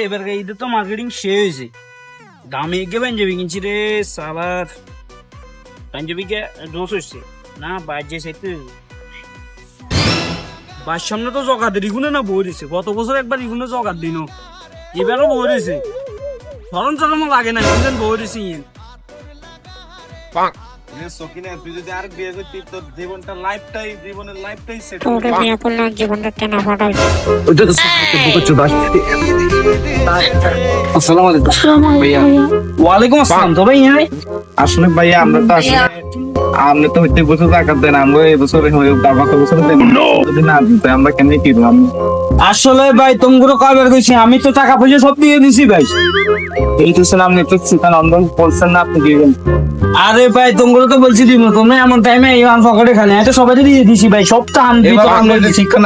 এবার ঈদের তো মার্কেটিং শেষ হয়েছে, দামি এগে পাঞ্জাবি কিনছি রে সালার। পাঞ্জাবি কে দোষ হচ্ছে না বাজে সেতে বাস সামনে তো জগাদের ইগুনে না বই দিছে, গত বছর একবার ইগুনে জগার দিন, এবারও বই দিছে, সরম সরম লাগে না ইগুনে বই দিছি। সকিনা তুই যদি আর বিয়ে করতি তোর জীবনটা জীবনের লাইফটাই সেট তোরে বিয়ে করলে জীবনটা টেনা ফাটাই। ওইটা তো বুঝছো দাস। আসসালামু আলাইকুম ভাইয়া। ওয়ালাইকুম আসসালাম। তো ভাই আসলে ভাইয়া আমরা তো আসলে আপনি তো প্রত্যেক বছর টাকা দেন, আমরা এই বছরে হয়ে গত বছর দেন যদি না দিতে আমরা কেন কিনলাম। আসলে ভাই তোমগুলো কয়বার কইছি, আমি তো টাকা পয়সা সব দিয়ে দিছি ভাই। এই তো ছিলাম আপনি তো চিন্তা নন্দন বলছেন না আপনি দিবেন। আরে ভাই তোমগুলো তো বলছি দিব, তোমরা এমন টাইমে এই পকেটে খালি, এত সবাই দিয়ে দিছি ভাই, সব তো আমি এবার আমরা শিক্ষা